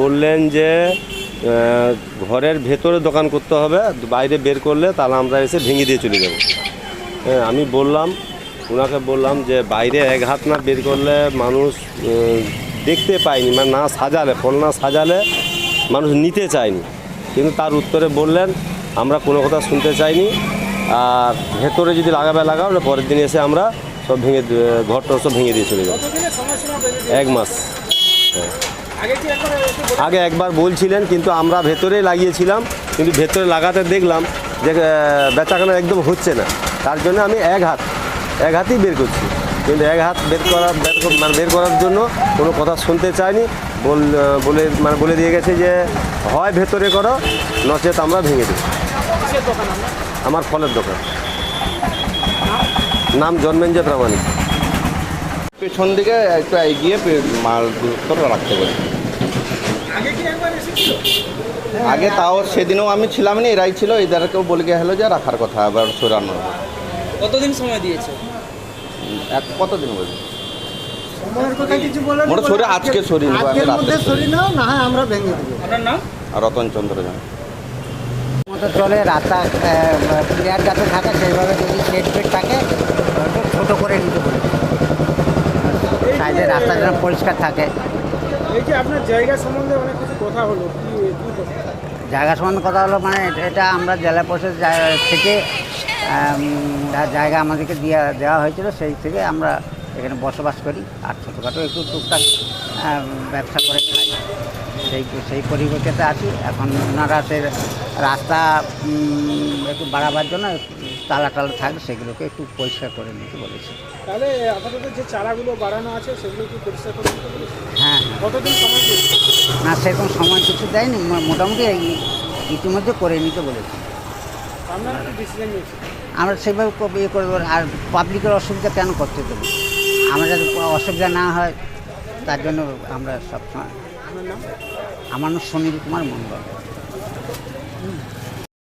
বললেন যে ঘরের ভেতরে দোকান করতে হবে, বাইরে বের করলে তাহলে আমরা এসে ভেঙে দিয়ে চলে যাব। হ্যাঁ, আমি বললাম, ওনাকে বললাম যে বাইরে এক হাত না বের করলে মানুষ দেখতে পায়নি, মানে না সাজালে, ফল না সাজালে মানুষ নিতে চায়নি। কিন্তু তার উত্তরে বললেন আমরা কোনো কথা শুনতে চাইনি, আর ভেতরে যদি লাগাও পরের দিন এসে আমরা সব ভেঙে ঘরটা সব ভেঙে দিয়ে চলে যাব। 1 মাস। হ্যাঁ, আগে একবার বলছিলেন, কিন্তু আমরা ভেতরে লাগিয়েছিলাম, কিন্তু ভেতরে লাগাতে দেখলাম যে বেচাকেনা একদম হচ্ছে না। তার জন্য আমি এক হাতই বের করছি, কিন্তু এক হাত বের করার জন্য কোনো কথা শুনতে চাইনি। বলে দিয়ে গেছে যে হয় ভেতরে করো, নচেত আমরা ভেঙে দিই। আমার ফলের দোকান, নাম জন্মেঞ্জয় প্রামাণিক। পেছন দিকে একটু এগিয়ে মাল রাখতে পারি। আগে তাও সেদিনও আমি ছিলাম না, এরাই ছিল, এদেরকেও বলে গিয়ে হলো যে রাখার কথা আবার সরানো। কতদিন সময় দিয়েছে? কতদিন বলছে সময়ের কথা কিছু বলে মোটা সরে আজকে সরি নেবো, আমি রাত্রে সরি নাও না হয় আমরা ভেঙে দেবো। আপনার নাম? রতন চন্দ্র জান। মতো চলে রাস্তা প্লেয়ার যাতে থাকে সেইভাবে যদি শেড ফেড থাকে ছোটো করে নিতে বলে, সাইডে রাস্তা যেন পরিষ্কার থাকে। এই যে আপনার জায়গা সম্বন্ধে অনেক কিছু কথা হলো, কি কথা? জায়গা সম্বন্ধে কথা হলো, মানে এটা আমরা জেলা পরিষদ থেকে জায়গা আমাদেরকে দেওয়া হয়েছিল, সেই থেকে আমরা এখানে বসবাস করি, আর ছোটোখাটো একটু টুকটাক ব্যবসা করে খাই, সেই পরিপ্রেক্ষিতে আছি। এখন ওনারা সে রাস্তা একটু বাড়াবার জন্য তালা থাকে, সেগুলোকে একটু পরিষ্কার করে নিতে বলেছে। তাহলে আপাতত যে চারাগুলো বাড়ানো আছে সেগুলো কি পরিষ্কার করে নিতে বলেছে? হ্যাঁ, কতদিন সময় দিয়েছে? না সেরকম সময় কিছু দেয়নি, মোটামুটি ইতিমধ্যে করে নিতে বলেছি। আপনারা কি ডিসিশন নিয়েছে? আমরা সেভাবে ইয়ে করে দেবো, আর পাবলিকের অসুবিধা কেন করতে দেবো? আমরা যাতে অসুবিধা না হয় তার জন্য আমরা সবসময়। আপনার নাম? আমার নাম সুনীল কুমার মণ্ডল।